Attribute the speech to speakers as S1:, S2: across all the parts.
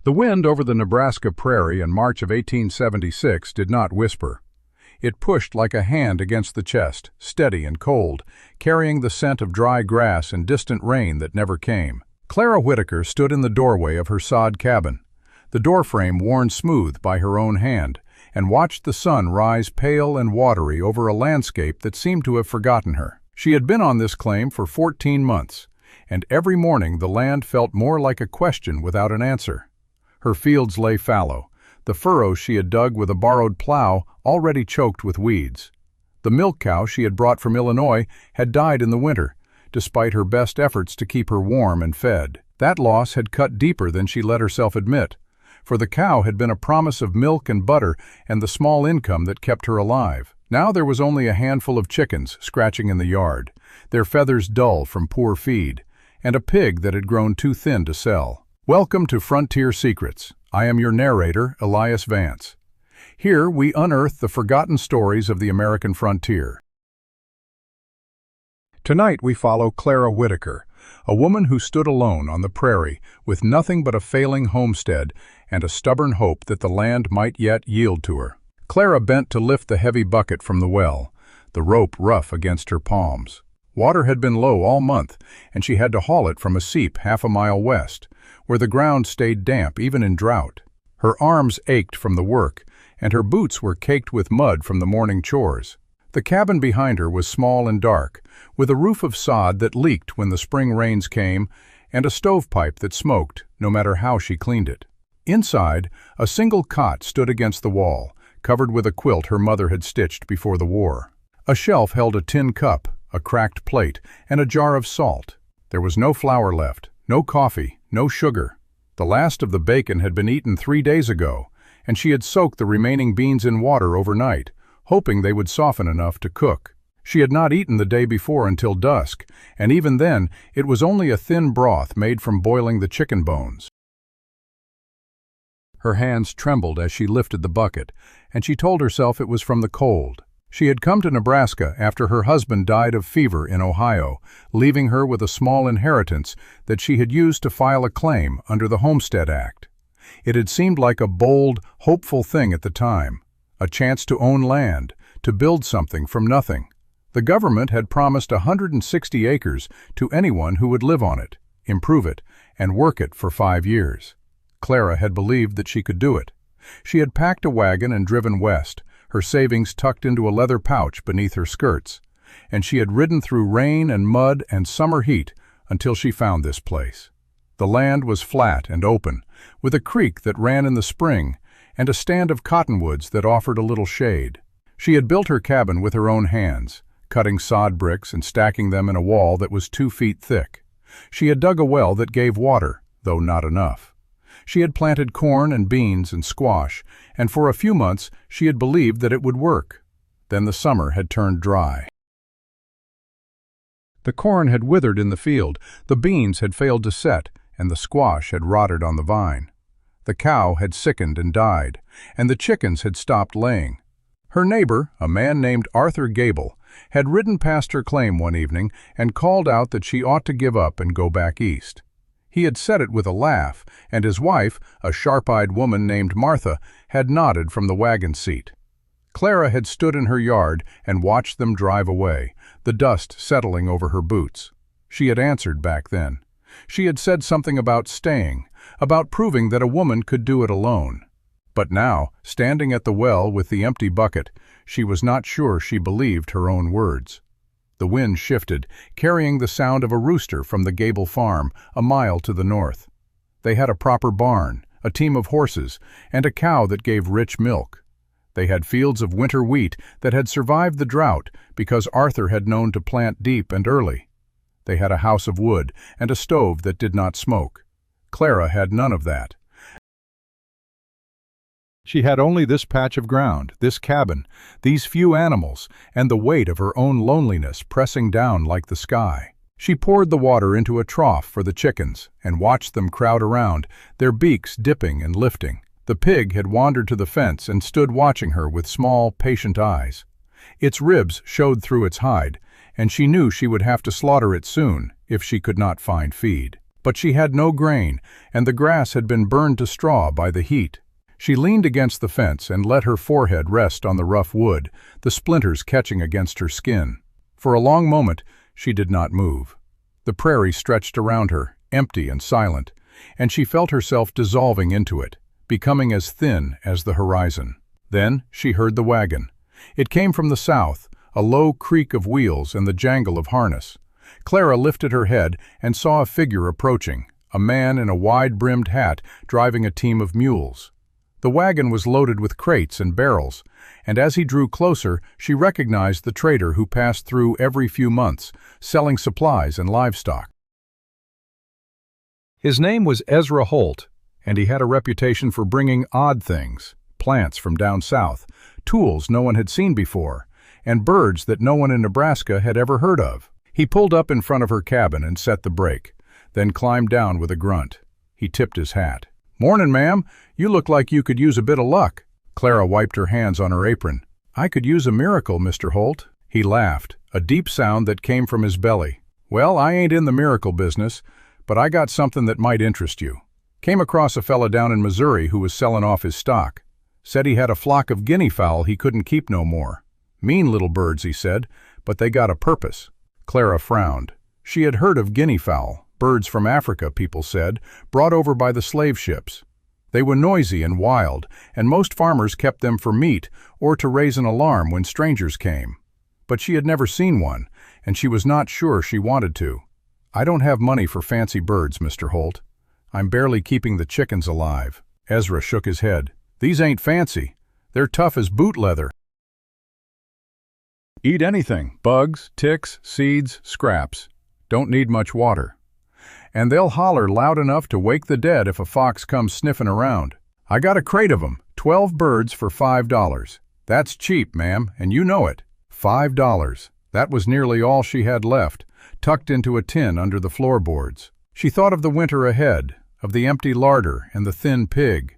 S1: The wind over the Nebraska prairie in March of 1876 did not whisper. It pushed like a hand against the chest, steady and cold, carrying the scent of dry grass and distant rain that never came. Clara Whitaker stood in the doorway of her sod cabin, the doorframe worn smooth by her own hand, and watched the sun rise pale and watery over a landscape that seemed to have forgotten her. She had been on this claim for 14 months, and every morning the land felt more like a question without an answer. Her fields lay fallow, the furrows she had dug with a borrowed plow already choked with weeds. The milk cow she had brought from Illinois had died in the winter, despite her best efforts to keep her warm and fed. That loss had cut deeper than she let herself admit, for the cow had been a promise of milk and butter and the small income that kept her alive. Now there was only a handful of chickens scratching in the yard, their feathers dull from poor feed, and a pig that had grown too thin to sell. Welcome to Frontier Secrets. I am your narrator, Elias Vance. Here we unearth the forgotten stories of the American frontier. Tonight we follow Clara Whitaker, a woman who stood alone on the prairie with nothing but a failing homestead and a stubborn hope that the land might yet yield to her. Clara bent to lift the heavy bucket from the well, the rope rough against her palms. Water had been low all month, and she had to haul it from a seep half a mile west, where the ground stayed damp even in drought. Her arms ached from the work, and her boots were caked with mud from the morning chores. The cabin behind her was small and dark, with a roof of sod that leaked when the spring rains came, and a stovepipe that smoked, no matter how she cleaned it. Inside, a single cot stood against the wall, covered with a quilt her mother had stitched before the war. A shelf held a tin cup, a cracked plate, and a jar of salt. There was no flour left, no coffee, no sugar. The last of the bacon had been eaten 3 days ago, and she had soaked the remaining beans in water overnight, hoping they would soften enough to cook. She had not eaten the day before until dusk, and even then it was only a thin broth made from boiling the chicken bones. Her hands trembled as she lifted the bucket, and she told herself it was from the cold. She had come to Nebraska after her husband died of fever in Ohio, leaving her with a small inheritance that she had used to file a claim under the Homestead Act. It had seemed like a bold, hopeful thing at the time, a chance to own land, to build something from nothing. The government had promised 160 acres to anyone who would live on it, improve it, and work it for 5 years. Clara had believed that she could do it. She had packed a wagon and driven west, her savings tucked into a leather pouch beneath her skirts, and she had ridden through rain and mud and summer heat until she found this place. The land was flat and open, with a creek that ran in the spring and a stand of cottonwoods that offered a little shade. She had built her cabin with her own hands, cutting sod bricks and stacking them in a wall that was 2 feet thick. She had dug a well that gave water, though not enough. She had planted corn and beans and squash, and for a few months she had believed that it would work. Then the summer had turned dry. The corn had withered in the field, the beans had failed to set, and the squash had rotted on the vine. The cow had sickened and died, and the chickens had stopped laying. Her neighbor, a man named Arthur Gable, had ridden past her claim one evening and called out that she ought to give up and go back east. He had said it with a laugh, and his wife, a sharp-eyed woman named Martha, had nodded from the wagon seat. Clara had stood in her yard and watched them drive away, the dust settling over her boots. She had answered back then. She had said something about staying, about proving that a woman could do it alone. But now, standing at the well with the empty bucket, she was not sure she believed her own words. The wind shifted, carrying the sound of a rooster from the Gable farm, a mile to the north. They had a proper barn, a team of horses, and a cow that gave rich milk. They had fields of winter wheat that had survived the drought because Arthur had known to plant deep and early. They had a house of wood and a stove that did not smoke. Clara had none of that. She had only this patch of ground, this cabin, these few animals, and the weight of her own loneliness pressing down like the sky. She poured the water into a trough for the chickens and watched them crowd around, their beaks dipping and lifting. The pig had wandered to the fence and stood watching her with small, patient eyes. Its ribs showed through its hide, and she knew she would have to slaughter it soon if she could not find feed. But she had no grain, and the grass had been burned to straw by the heat. She leaned against the fence and let her forehead rest on the rough wood, the splinters catching against her skin. For a long moment, she did not move. The prairie stretched around her, empty and silent, and she felt herself dissolving into it, becoming as thin as the horizon. Then she heard the wagon. It came from the south, a low creak of wheels and the jangle of harness. Clara lifted her head and saw a figure approaching, a man in a wide-brimmed hat driving a team of mules. The wagon was loaded with crates and barrels, and as he drew closer, she recognized the trader who passed through every few months, selling supplies and livestock. His name was Ezra Holt, and he had a reputation for bringing odd things, plants from down south, tools no one had seen before, and birds that no one in Nebraska had ever heard of. He pulled up in front of her cabin and set the brake, then climbed down with a grunt. He tipped his hat. "Mornin', ma'am. You look like you could use a bit of luck." Clara wiped her hands on her apron. "I could use a miracle, Mr. Holt." He laughed, a deep sound that came from his belly. "Well, I ain't in the miracle business, but I got something that might interest you. Came across a fella down in Missouri who was selling off his stock. Said he had a flock of guinea fowl he couldn't keep no more. Mean little birds, he said, but they got a purpose." Clara frowned. She had heard of guinea fowl, birds from Africa, people said, brought over by the slave ships. They were noisy and wild, and most farmers kept them for meat or to raise an alarm when strangers came. But she had never seen one, and she was not sure she wanted to. "I don't have money for fancy birds, Mr. Holt. I'm barely keeping the chickens alive." Ezra shook his head. "These ain't fancy. They're tough as boot leather. Eat anything, bugs, ticks, seeds, scraps. Don't need much water. And they'll holler loud enough to wake the dead if a fox comes sniffing around. I got a crate of 'em, 12 birds for $5. That's cheap, ma'am, and you know it. $5. That was nearly all she had left, tucked into a tin under the floorboards. She thought of the winter ahead, of the empty larder and the thin pig.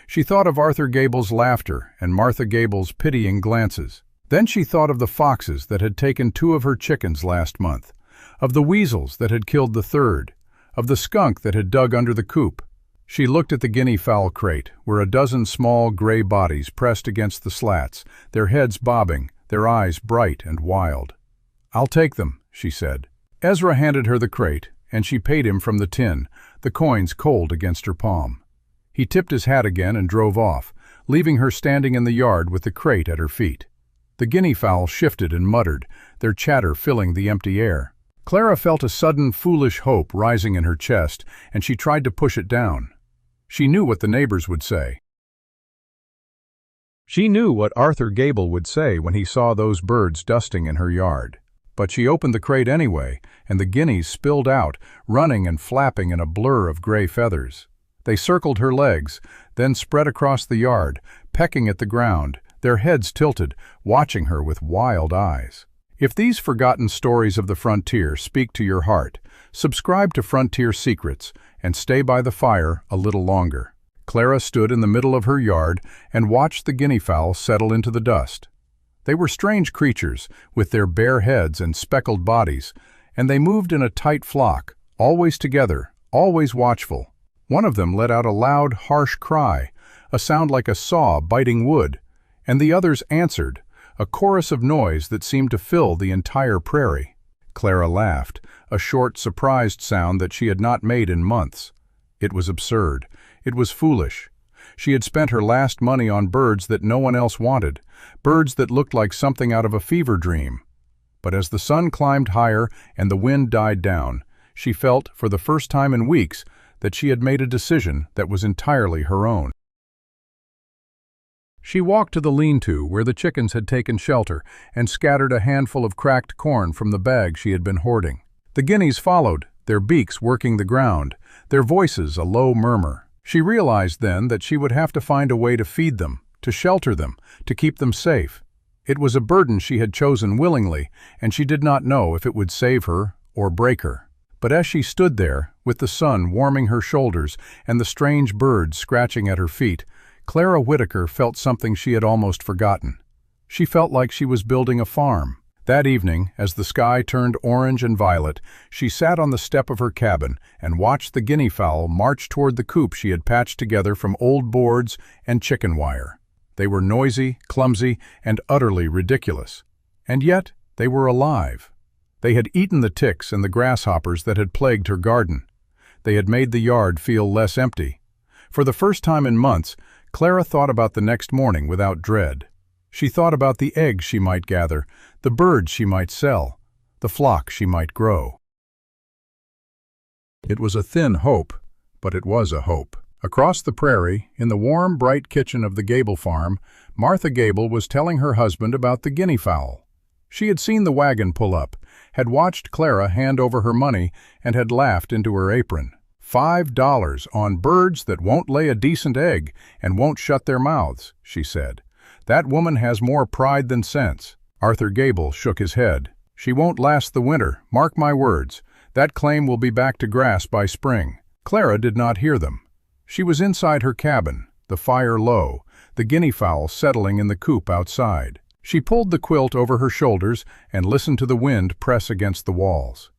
S1: She thought of Arthur Gable's laughter and Martha Gable's pitying glances. Then she thought of the foxes that had taken 2 of her chickens last month, of the weasels that had killed the 3rd, of the skunk that had dug under the coop. She looked at the guinea fowl crate, where a dozen small gray bodies pressed against the slats, their heads bobbing, their eyes bright and wild. "I'll take them," she said. Ezra handed her the crate, and she paid him from the tin, the coins cold against her palm. He tipped his hat again and drove off, leaving her standing in the yard with the crate at her feet. The guinea fowl shifted and muttered, their chatter filling the empty air. Clara felt a sudden foolish hope rising in her chest, and she tried to push it down. She knew what the neighbors would say. She knew what Arthur Gable would say when he saw those birds dusting in her yard. But she opened the crate anyway, and the guineas spilled out, running and flapping in a blur of gray feathers. They circled her legs, then spread across the yard, pecking at the ground, their heads tilted, watching her with wild eyes. If these forgotten stories of the frontier speak to your heart, subscribe to Frontier Secrets and stay by the fire a little longer. Clara stood in the middle of her yard and watched the guinea fowl settle into the dust. They were strange creatures, with their bare heads and speckled bodies, and they moved in a tight flock, always together, always watchful. One of them let out a loud, harsh cry, a sound like a saw biting wood, and the others answered, a chorus of noise that seemed to fill the entire prairie. Clara laughed, a short, surprised sound that she had not made in months. It was absurd. It was foolish. She had spent her last money on birds that no one else wanted, birds that looked like something out of a fever dream. But as the sun climbed higher and the wind died down, she felt, for the first time in weeks, that she had made a decision that was entirely her own. She walked to the lean-to where the chickens had taken shelter and scattered a handful of cracked corn from the bag she had been hoarding. The guineas followed, their beaks working the ground, their voices a low murmur. She realized then that she would have to find a way to feed them, to shelter them, to keep them safe. It was a burden she had chosen willingly, and she did not know if it would save her or break her. But as she stood there, with the sun warming her shoulders and the strange birds scratching at her feet, Clara Whitaker felt something she had almost forgotten. She felt like she was building a farm. That evening, as the sky turned orange and violet, she sat on the step of her cabin and watched the guinea fowl march toward the coop she had patched together from old boards and chicken wire. They were noisy, clumsy, and utterly ridiculous. And yet, they were alive. They had eaten the ticks and the grasshoppers that had plagued her garden. They had made the yard feel less empty. For the first time in months, Clara thought about the next morning without dread. She thought about the eggs she might gather, the birds she might sell, the flock she might grow. It was a thin hope, but it was a hope. Across the prairie, in the warm, bright kitchen of the Gable farm, Martha Gable was telling her husband about the guinea fowl. She had seen the wagon pull up, had watched Clara hand over her money, and had laughed into her apron. $5 on birds that won't lay a decent egg and won't shut their mouths, she said. That woman has more pride than sense. Arthur Gable shook his head. She won't last the winter, mark my words. That claim will be back to grass by spring. Clara did not hear them. She was inside her cabin, the fire low, the guinea fowl settling in the coop outside. She pulled the quilt over her shoulders and listened to the wind press against the walls.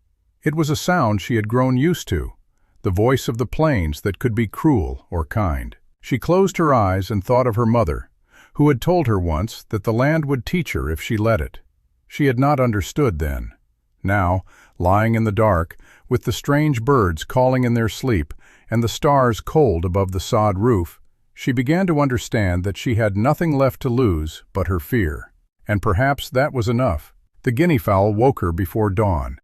S1: It was a sound she had grown used to, the voice of the plains that could be cruel or kind. She closed her eyes and thought of her mother, who had told her once that the land would teach her if she let it. She had not understood then. Now, lying in the dark, with the strange birds calling in their sleep and the stars cold above the sod roof, she began to understand that she had nothing left to lose but her fear. And perhaps that was enough. The guinea fowl woke her before dawn.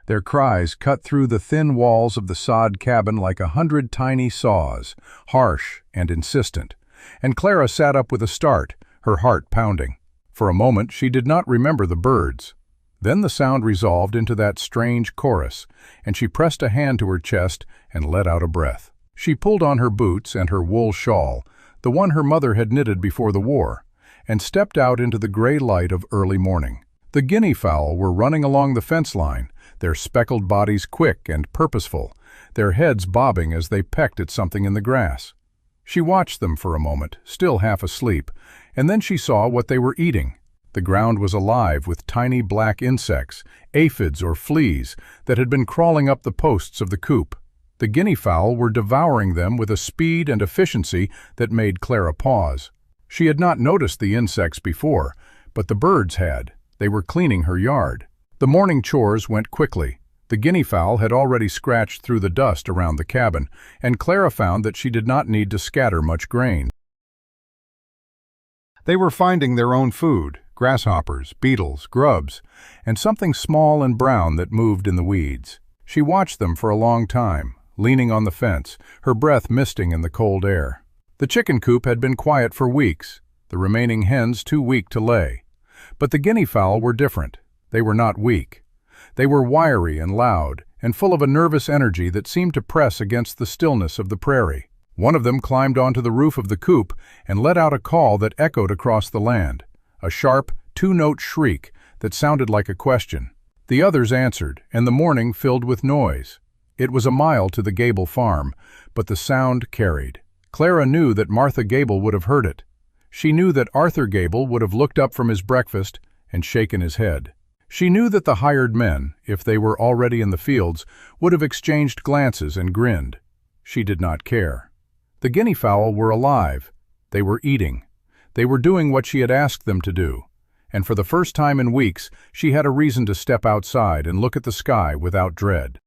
S1: Their cries cut through the thin walls of the sod cabin like 100 tiny saws, harsh and insistent. And Clara sat up with a start, her heart pounding. For a moment she did not remember the birds. Then the sound resolved into that strange chorus, and she pressed a hand to her chest and let out a breath. She pulled on her boots and her wool shawl, the one her mother had knitted before the war, and stepped out into the gray light of early morning. The guinea fowl were running along the fence line, their speckled bodies quick and purposeful, their heads bobbing as they pecked at something in the grass. She watched them for a moment, still half asleep, and then she saw what they were eating. The ground was alive with tiny black insects, aphids or fleas, that had been crawling up the posts of the coop. The guinea fowl were devouring them with a speed and efficiency that made Clara pause. She had not noticed the insects before, but the birds had. They were cleaning her yard. The morning chores went quickly. The guinea fowl had already scratched through the dust around the cabin, and Clara found that she did not need to scatter much grain. They were finding their own food, grasshoppers, beetles, grubs, and something small and brown that moved in the weeds. She watched them for a long time, leaning on the fence, her breath misting in the cold air. The chicken coop had been quiet for weeks, the remaining hens too weak to lay. But the guinea fowl were different. They were not weak. They were wiry and loud, and full of a nervous energy that seemed to press against the stillness of the prairie. One of them climbed onto the roof of the coop and let out a call that echoed across the land, a sharp, two-note shriek that sounded like a question. The others answered, and the morning filled with noise. It was a mile to the Gable farm, but the sound carried. Clara knew that Martha Gable would have heard it. She knew that Arthur Gable would have looked up from his breakfast and shaken his head. She knew that the hired men, if they were already in the fields, would have exchanged glances and grinned. She did not care. The guinea fowl were alive. They were eating. They were doing what she had asked them to do. And for the first time in weeks, she had a reason to step outside and look at the sky without dread.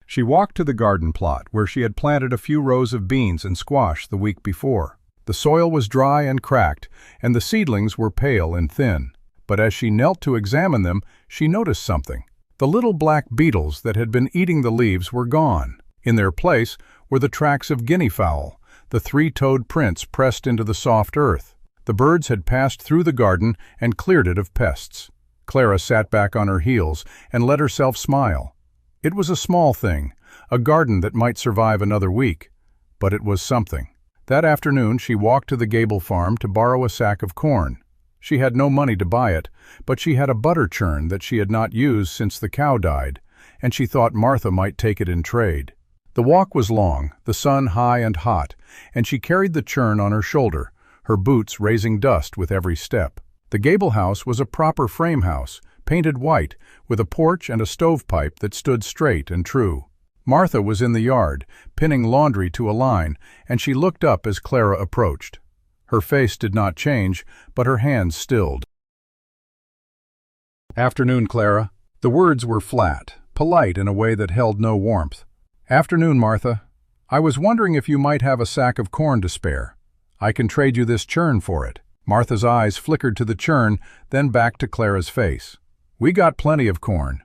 S1: She walked to the garden plot where she had planted a few rows of beans and squash the week before. The soil was dry and cracked, and the seedlings were pale and thin. But as she knelt to examine them, she noticed something. The little black beetles that had been eating the leaves were gone. In their place were the tracks of guinea fowl, the three-toed prints pressed into the soft earth. The birds had passed through the garden and cleared it of pests. Clara sat back on her heels and let herself smile. It was a small thing, a garden that might survive another week, but it was something. That afternoon she walked to the Gable farm to borrow a sack of corn. She had no money to buy it, but she had a butter churn that she had not used since the cow died, and she thought Martha might take it in trade. The walk was long, the sun high and hot, and she carried the churn on her shoulder, her boots raising dust with every step. The Gable house was a proper frame house, painted white, with a porch and a stovepipe that stood straight and true. Martha was in the yard, pinning laundry to a line, and she looked up as Clara approached. Her face did not change, but her hands stilled. "Afternoon, Clara." The words were flat, polite in a way that held no warmth. "Afternoon, Martha. I was wondering if you might have a sack of corn to spare. I can trade you this churn for it." Martha's eyes flickered to the churn, then back to Clara's face. "We got plenty of corn,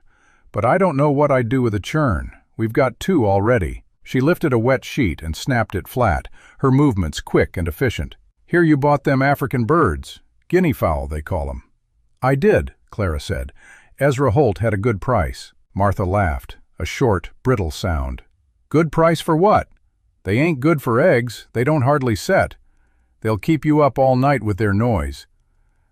S1: but I don't know what I'd do with a churn. We've got 2 already." She lifted a wet sheet and snapped it flat, her movements quick and efficient. "Here you bought them African birds. Guinea fowl, they call them." "I did," Clara said. "Ezra Holt had a good price." Martha laughed, a short, brittle sound. "Good price for what? They ain't good for eggs, they don't hardly set. They'll keep you up all night with their noise.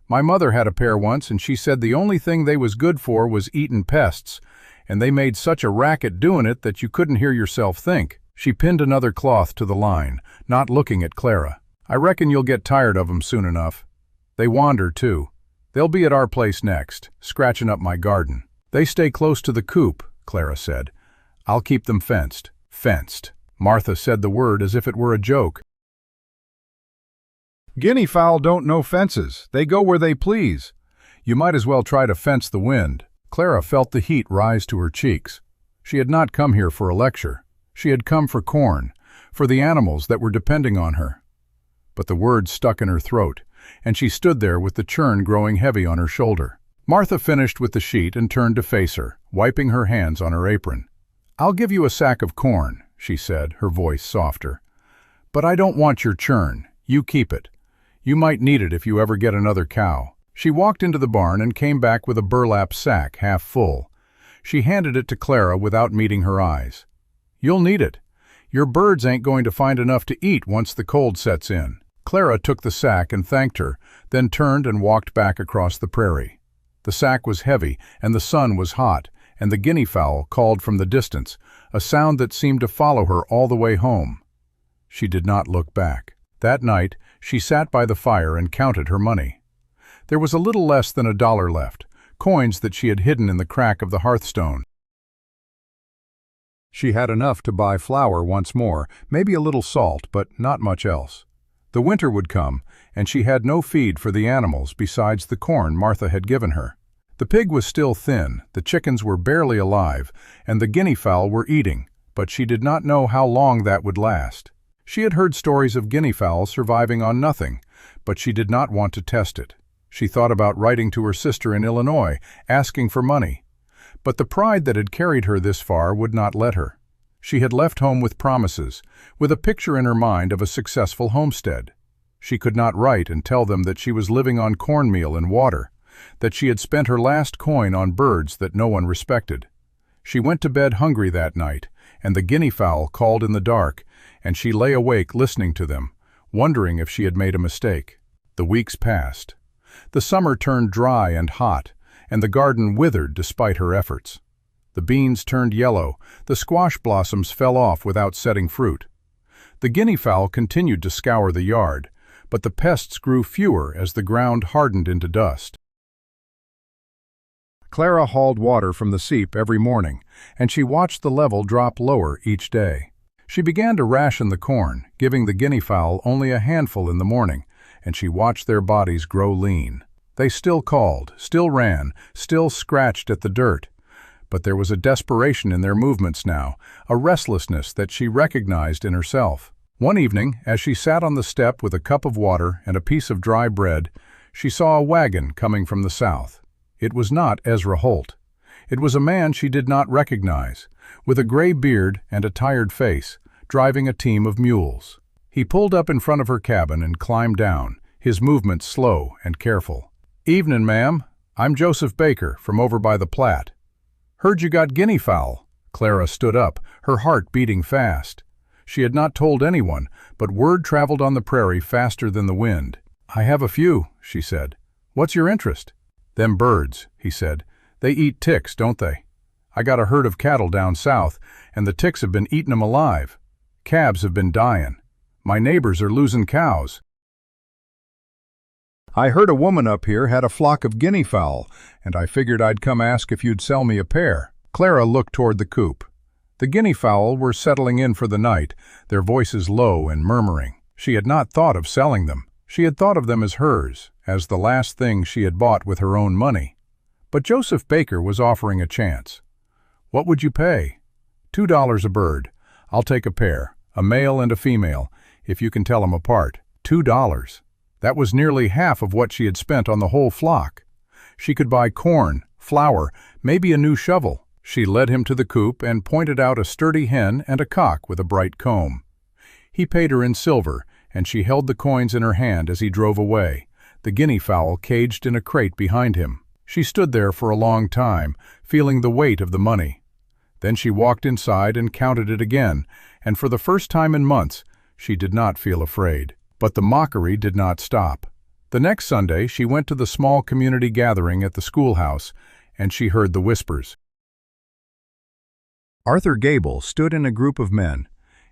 S1: My mother had a pair once, and she said the only thing they was good for was eatin' pests, and they made such a racket doing it that you couldn't hear yourself think." She pinned another cloth to the line, not looking at Clara. "I reckon you'll get tired of 'em soon enough. They wander, too. They'll be at our place next, scratching up my garden." "They stay close to the coop," Clara said. "I'll keep them fenced." "Fenced." Martha said the word as if it were a joke. "Guinea fowl don't know fences. They go where they please. You might as well try to fence the wind." Clara felt the heat rise to her cheeks. She had not come here for a lecture. She had come for corn, for the animals that were depending on her. But the words stuck in her throat, and she stood there with the churn growing heavy on her shoulder. Martha finished with the sheet and turned to face her, wiping her hands on her apron. "I'll give you a sack of corn," she said, her voice softer. "But I don't want your churn. You keep it. You might need it if you ever get another cow." She walked into the barn and came back with a burlap sack half full. She handed it to Clara without meeting her eyes. "You'll need it. Your birds ain't going to find enough to eat once the cold sets in." Clara took the sack and thanked her, then turned and walked back across the prairie. The sack was heavy, and the sun was hot, and the guinea fowl called from the distance, a sound that seemed to follow her all the way home. She did not look back. That night, she sat by the fire and counted her money. There was a little less than $1 left, coins that she had hidden in the crack of the hearthstone. She had enough to buy flour once more, maybe a little salt, but not much else. The winter would come, and she had no feed for the animals besides the corn Martha had given her. The pig was still thin, the chickens were barely alive, and the guinea fowl were eating, but she did not know how long that would last. She had heard stories of guinea fowl surviving on nothing, but she did not want to test it. She thought about writing to her sister in Illinois, asking for money. But the pride that had carried her this far would not let her. She had left home with promises, with a picture in her mind of a successful homestead. She could not write and tell them that she was living on cornmeal and water, that she had spent her last coin on birds that no one respected. She went to bed hungry that night, and the guinea fowl called in the dark, and she lay awake listening to them, wondering if she had made a mistake. The weeks passed. The summer turned dry and hot, and the garden withered despite her efforts. The beans turned yellow, the squash blossoms fell off without setting fruit. The guinea fowl continued to scour the yard, but the pests grew fewer as the ground hardened into dust. Clara hauled water from the seep every morning, and she watched the level drop lower each day. She began to ration the corn, giving the guinea fowl only a handful in the morning, and she watched their bodies grow lean. They still called, still ran, still scratched at the dirt. But there was a desperation in their movements now, a restlessness that she recognized in herself. One evening, as she sat on the step with a cup of water and a piece of dry bread, she saw a wagon coming from the south. It was not Ezra Holt. It was a man she did not recognize, with a gray beard and a tired face, driving a team of mules. He pulled up in front of her cabin and climbed down, his movements slow and careful. "Evening, ma'am. I'm Joseph Baker, from over by the Platte. Heard you got guinea fowl." Clara stood up, her heart beating fast. She had not told anyone, but word traveled on the prairie faster than the wind. "I have a few," she said. "What's your interest?" "Them birds," he said. "They eat ticks, don't they? I got a herd of cattle down south, and the ticks have been eating 'em alive. Calves have been dying. My neighbors are losing cows." "I heard a woman up here had a flock of guinea fowl, and I figured I'd come ask if you'd sell me a pair." Clara looked toward the coop. The guinea fowl were settling in for the night, their voices low and murmuring. She had not thought of selling them. She had thought of them as hers, as the last thing she had bought with her own money. But Joseph Baker was offering a chance. "What would you pay?" $2 a bird. I'll take a pair, a male and a female, if you can tell them apart." $2. That was nearly half of what she had spent on the whole flock. She could buy corn, flour, maybe a new shovel. She led him to the coop and pointed out a sturdy hen and a cock with a bright comb. He paid her in silver, and she held the coins in her hand as he drove away, the guinea fowl caged in a crate behind him. She stood there for a long time, feeling the weight of the money. Then she walked inside and counted it again, and for the first time in months, she did not feel afraid. But the mockery did not stop. The next Sunday, she went to the small community gathering at the schoolhouse, and she heard the whispers. Arthur Gable stood in a group of men,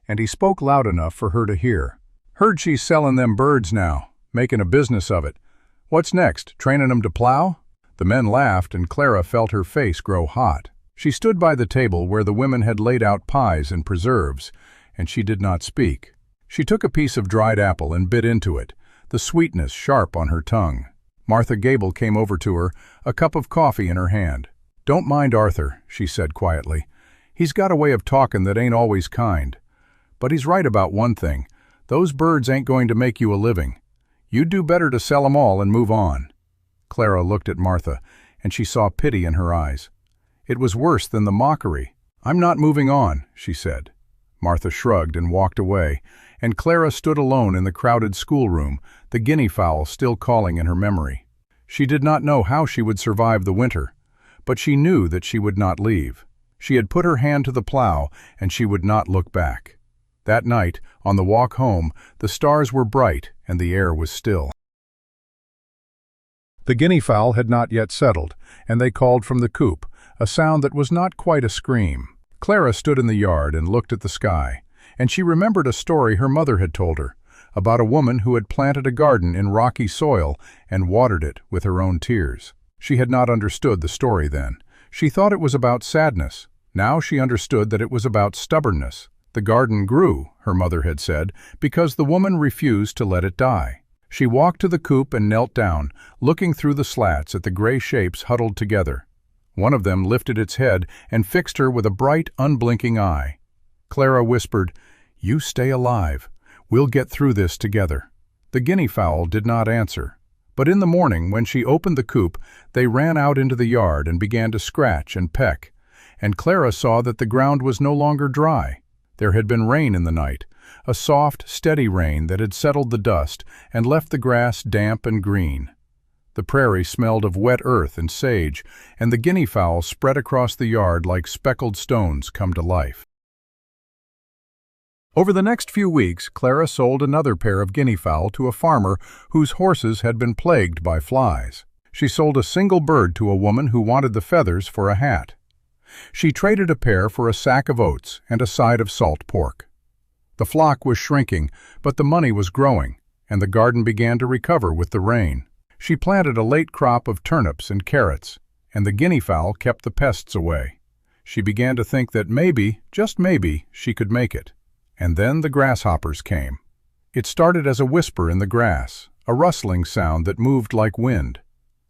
S1: and he spoke loud enough for her to hear. "Heard she's selling them birds now, making a business of it. What's next, trainin' 'em to plow?" The men laughed, and Clara felt her face grow hot. She stood by the table where the women had laid out pies and preserves, and she did not speak. She took a piece of dried apple and bit into it, the sweetness sharp on her tongue. Martha Gable came over to her, a cup of coffee in her hand. "Don't mind Arthur," she said quietly. "He's got a way of talking that ain't always kind. But he's right about one thing. Those birds ain't going to make you a living. You'd do better to sell 'em all and move on." Clara looked at Martha, and she saw pity in her eyes. It was worse than the mockery. "I'm not moving on," she said. Martha shrugged and walked away, and Clara stood alone in the crowded schoolroom, the guinea fowl still calling in her memory. She did not know how she would survive the winter, but she knew that she would not leave. She had put her hand to the plow, and she would not look back. That night, on the walk home, the stars were bright and the air was still. The guinea fowl had not yet settled, and they called from the coop, a sound that was not quite a scream. Clara stood in the yard and looked at the sky, and she remembered a story her mother had told her, about a woman who had planted a garden in rocky soil and watered it with her own tears. She had not understood the story then. She thought it was about sadness. Now she understood that it was about stubbornness. The garden grew, her mother had said, because the woman refused to let it die. She walked to the coop and knelt down, looking through the slats at the gray shapes huddled together. One of them lifted its head and fixed her with a bright, unblinking eye. Clara whispered, "You stay alive. We'll get through this together." The guinea fowl did not answer. But in the morning, when she opened the coop, they ran out into the yard and began to scratch and peck. And Clara saw that the ground was no longer dry. There had been rain in the night, a soft, steady rain that had settled the dust and left the grass damp and green. The prairie smelled of wet earth and sage, and the guinea fowl spread across the yard like speckled stones come to life. Over the next few weeks, Clara sold another pair of guinea fowl to a farmer whose horses had been plagued by flies. She sold a single bird to a woman who wanted the feathers for a hat. She traded a pair for a sack of oats and a side of salt pork. The flock was shrinking, but the money was growing, and the garden began to recover with the rain. She planted a late crop of turnips and carrots, and the guinea fowl kept the pests away. She began to think that maybe, just maybe, she could make it. And then the grasshoppers came. It started as a whisper in the grass, a rustling sound that moved like wind.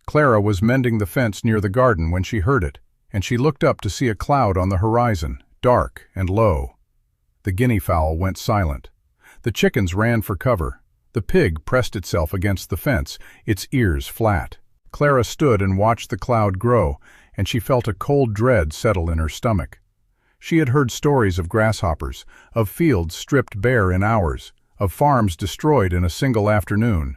S1: Clara was mending the fence near the garden when she heard it, and she looked up to see a cloud on the horizon, dark and low. The guinea fowl went silent. The chickens ran for cover. The pig pressed itself against the fence, its ears flat. Clara stood and watched the cloud grow, and she felt a cold dread settle in her stomach. She had heard stories of grasshoppers, of fields stripped bare in hours, of farms destroyed in a single afternoon.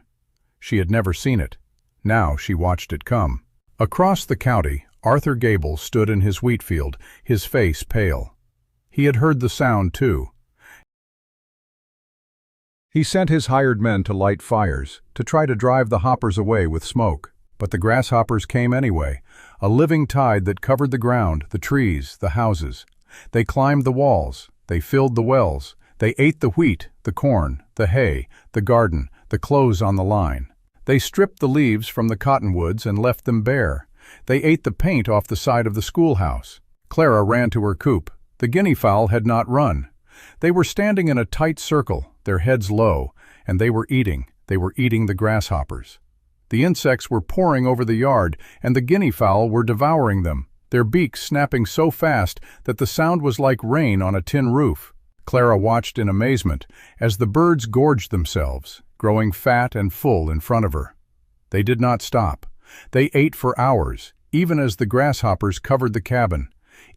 S1: She had never seen it. Now she watched it come. Across the county, Arthur Gable stood in his wheat field, his face pale. He had heard the sound, too. He sent his hired men to light fires, to try to drive the hoppers away with smoke. But the grasshoppers came anyway, a living tide that covered the ground, the trees, the houses. They climbed the walls, they filled the wells, they ate the wheat, the corn, the hay, the garden, the clothes on the line. They stripped the leaves from the cottonwoods and left them bare. They ate the paint off the side of the schoolhouse. Clara ran to her coop. The guinea fowl had not run. They were standing in a tight circle, their heads low, and they were eating the grasshoppers. The insects were pouring over the yard, and the guinea fowl were devouring them, their beaks snapping so fast that the sound was like rain on a tin roof. Clara watched in amazement as the birds gorged themselves, growing fat and full in front of her. They did not stop. They ate for hours, even as the grasshoppers covered the cabin,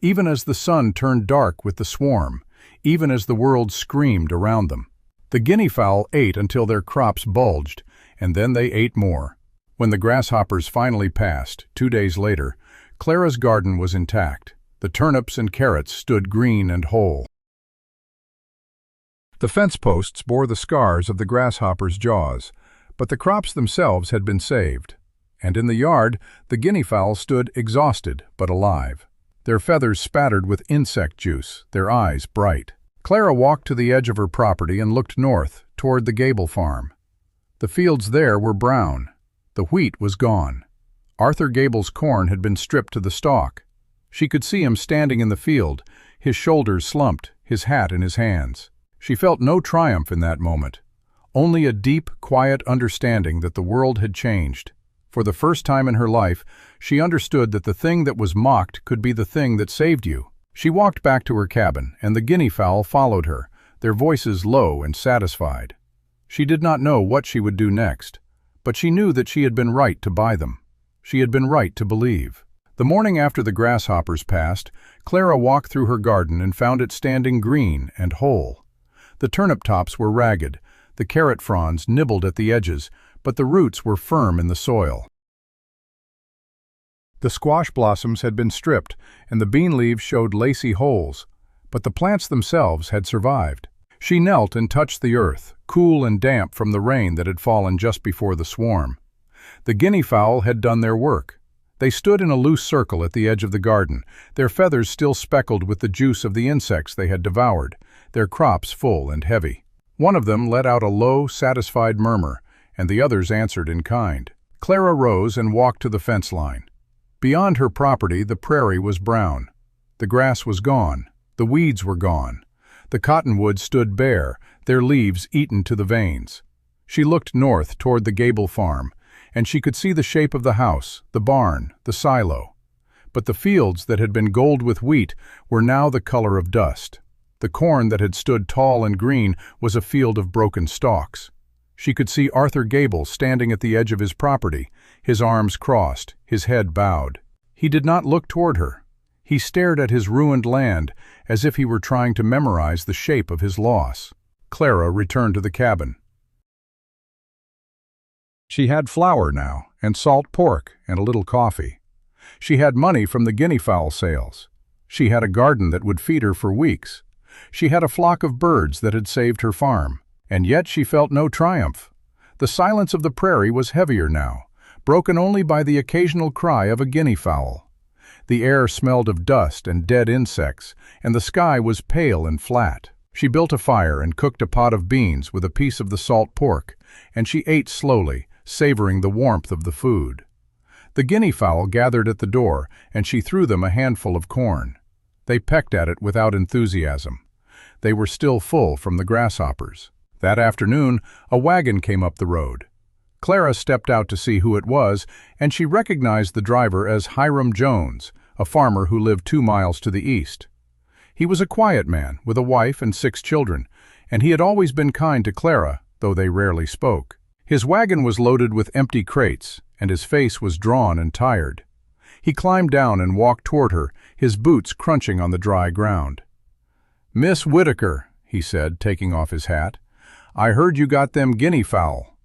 S1: even as the sun turned dark with the swarm, even as the world screamed around them. The guinea fowl ate until their crops bulged, and then they ate more. When the grasshoppers finally passed, 2 days later, Clara's garden was intact. The turnips and carrots stood green and whole. The fence posts bore the scars of the grasshoppers' jaws, but the crops themselves had been saved. And in the yard, the guinea fowl stood exhausted but alive, their feathers spattered with insect juice, their eyes bright. Clara walked to the edge of her property and looked north, toward the Gable farm. The fields there were brown. The wheat was gone. Arthur Gable's corn had been stripped to the stalk. She could see him standing in the field, his shoulders slumped, his hat in his hands. She felt no triumph in that moment, only a deep, quiet understanding that the world had changed. For the first time in her life, she understood that the thing that was mocked could be the thing that saved you. She walked back to her cabin, and the guinea fowl followed her, their voices low and satisfied. She did not know what she would do next, but she knew that she had been right to buy them. She had been right to believe. The morning after the grasshoppers passed, Clara walked through her garden and found it standing green and whole. The turnip tops were ragged, the carrot fronds nibbled at the edges, but the roots were firm in the soil. The squash blossoms had been stripped, and the bean leaves showed lacy holes, but the plants themselves had survived. She knelt and touched the earth, cool and damp from the rain that had fallen just before the swarm. The guinea fowl had done their work. They stood in a loose circle at the edge of the garden, their feathers still speckled with the juice of the insects they had devoured, their crops full and heavy. One of them let out a low, satisfied murmur, and the others answered in kind. Clara rose and walked to the fence line. Beyond her property, the prairie was brown. The grass was gone. The weeds were gone. The cottonwoods stood bare, their leaves eaten to the veins. She looked north toward the Gable farm, and she could see the shape of the house, the barn, the silo. But the fields that had been gold with wheat were now the color of dust. The corn that had stood tall and green was a field of broken stalks. She could see Arthur Gable standing at the edge of his property, his arms crossed, his head bowed. He did not look toward her. He stared at his ruined land as if he were trying to memorize the shape of his loss. Clara returned to the cabin. She had flour now, and salt pork, and a little coffee. She had money from the guinea fowl sales. She had a garden that would feed her for weeks. She had a flock of birds that had saved her farm. And yet she felt no triumph. The silence of the prairie was heavier now, broken only by the occasional cry of a guinea fowl. The air smelled of dust and dead insects, and the sky was pale and flat. She built a fire and cooked a pot of beans with a piece of the salt pork, and she ate slowly, savoring the warmth of the food. The guinea fowl gathered at the door, and she threw them a handful of corn. They pecked at it without enthusiasm. They were still full from the grasshoppers. That afternoon, a wagon came up the road. Clara stepped out to see who it was, and she recognized the driver as Hiram Jones, a farmer who lived 2 miles to the east. He was a quiet man with a wife and 6 children, and he had always been kind to Clara, though they rarely spoke. His wagon was loaded with empty crates, and his face was drawn and tired. He climbed down and walked toward her, his boots crunching on the dry ground. "Miss Whitaker," he said, taking off his hat, "I heard you got them guinea fowl."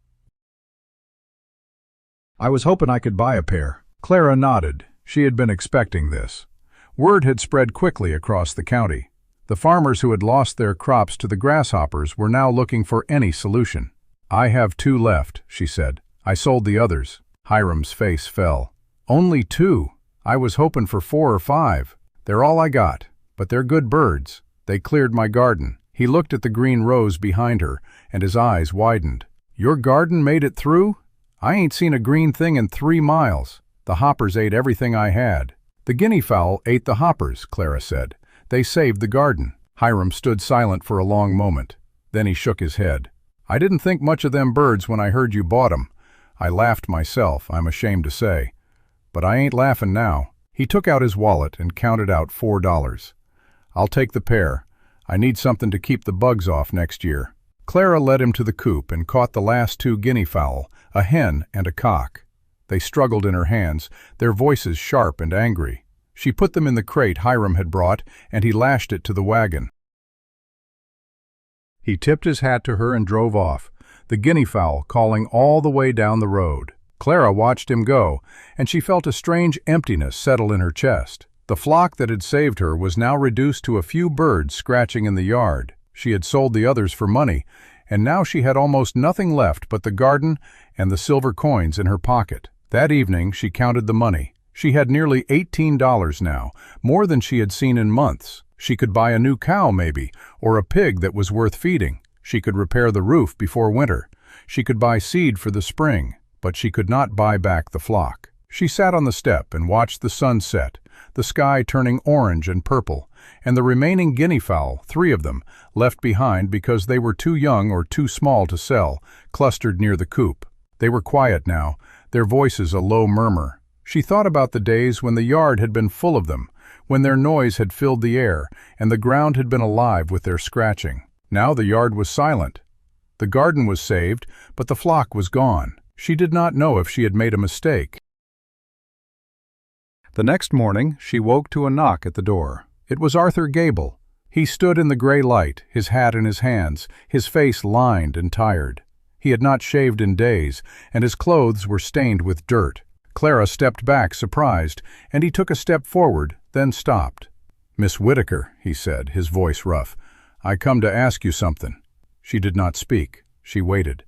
S1: "I was hoping I could buy a pair." Clara nodded. She had been expecting this. Word had spread quickly across the county. The farmers who had lost their crops to the grasshoppers were now looking for any solution. "I have 2 left," she said. "I sold the others." Hiram's face fell. "Only 2? I was hoping for 4 or 5. They're all I got, but they're good birds. They cleared my garden." He looked at the green rows behind her, and his eyes widened. "Your garden made it through? I ain't seen a green thing in 3 miles. The hoppers ate everything I had." "The guinea fowl ate the hoppers," Clara said. "They saved the garden." Hiram stood silent for a long moment. Then he shook his head. "I didn't think much of them birds when I heard you bought 'em. I laughed myself, I'm ashamed to say. But I ain't laughing now." He took out his wallet and counted out $4. "I'll take the pair. I need something to keep the bugs off next year." Clara led him to the coop and caught the last 2 guinea fowl, a hen and a cock. They struggled in her hands, their voices sharp and angry. She put them in the crate Hiram had brought, and he lashed it to the wagon. He tipped his hat to her and drove off, the guinea fowl calling all the way down the road. Clara watched him go, and she felt a strange emptiness settle in her chest. The flock that had saved her was now reduced to a few birds scratching in the yard. She had sold the others for money, and now she had almost nothing left but the garden and the silver coins in her pocket. That evening she counted the money. She had nearly $18 now, more than she had seen in months. She could buy a new cow maybe, or a pig that was worth feeding. She could repair the roof before winter. She could buy seed for the spring, but she could not buy back the flock. She sat on the step and watched the sun set, the sky turning orange and purple, and the remaining guinea fowl, 3 of them, left behind because they were too young or too small to sell, clustered near the coop. They were quiet now, their voices a low murmur. She thought about the days when the yard had been full of them, when their noise had filled the air, and the ground had been alive with their scratching. Now the yard was silent. The garden was saved, but the flock was gone. She did not know if she had made a mistake. The next morning she woke to a knock at the door. It was Arthur Gable. He stood in the gray light, his hat in his hands, his face lined and tired. He had not shaved in days, and his clothes were stained with dirt. Clara stepped back, surprised, and he took a step forward, then stopped. "Miss Whitaker," he said, his voice rough, "I come to ask you something." She did not speak. She waited.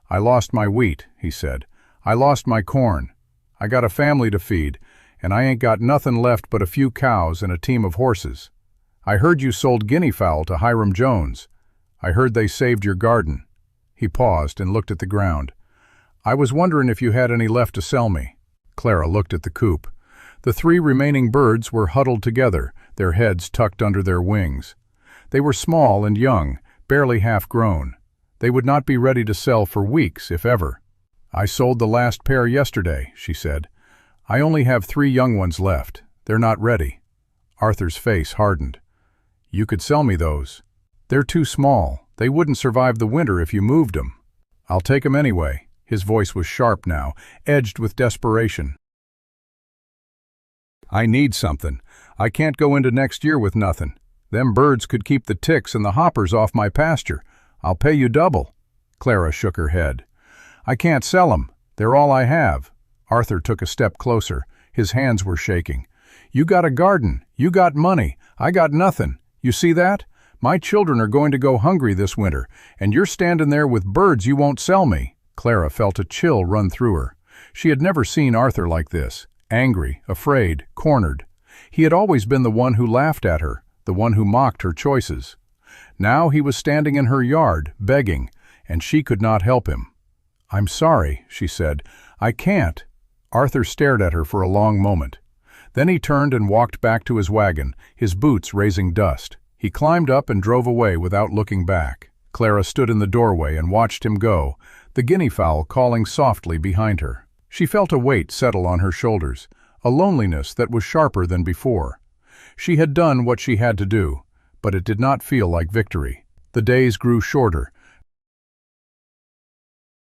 S1: "I lost my wheat," he said. "I lost my corn. I got a family to feed, and I ain't got nothing left but a few cows and a team of horses. I heard you sold guinea fowl to Hiram Jones. I heard they saved your garden." He paused and looked at the ground. "I was wondering if you had any left to sell me." Clara looked at the coop. The 3 remaining birds were huddled together, their heads tucked under their wings. They were small and young, barely half-grown. They would not be ready to sell for weeks, if ever. "I sold the last pair yesterday," she said. "I only have 3 young ones left. They're not ready." Arthur's face hardened. "You could sell me those." "They're too small. They wouldn't survive the winter if you moved 'em." "I'll take 'em anyway." His voice was sharp now, edged with desperation. "I need something. I can't go into next year with nothing. Them birds could keep the ticks and the hoppers off my pasture. I'll pay you double." Clara shook her head. "I can't sell 'em. They're all I have." Arthur took a step closer. His hands were shaking. "You got a garden. You got money. I got nothing. You see that? My children are going to go hungry this winter, and you're standing there with birds you won't sell me." Clara felt a chill run through her. She had never seen Arthur like this, angry, afraid, cornered. He had always been the one who laughed at her, the one who mocked her choices. Now he was standing in her yard, begging, and she could not help him. "I'm sorry," she said. "I can't." Arthur stared at her for a long moment. Then he turned and walked back to his wagon, his boots raising dust. He climbed up and drove away without looking back. Clara stood in the doorway and watched him go, the guinea fowl calling softly behind her. She felt a weight settle on her shoulders, a loneliness that was sharper than before. She had done what she had to do, but it did not feel like victory. The days grew shorter.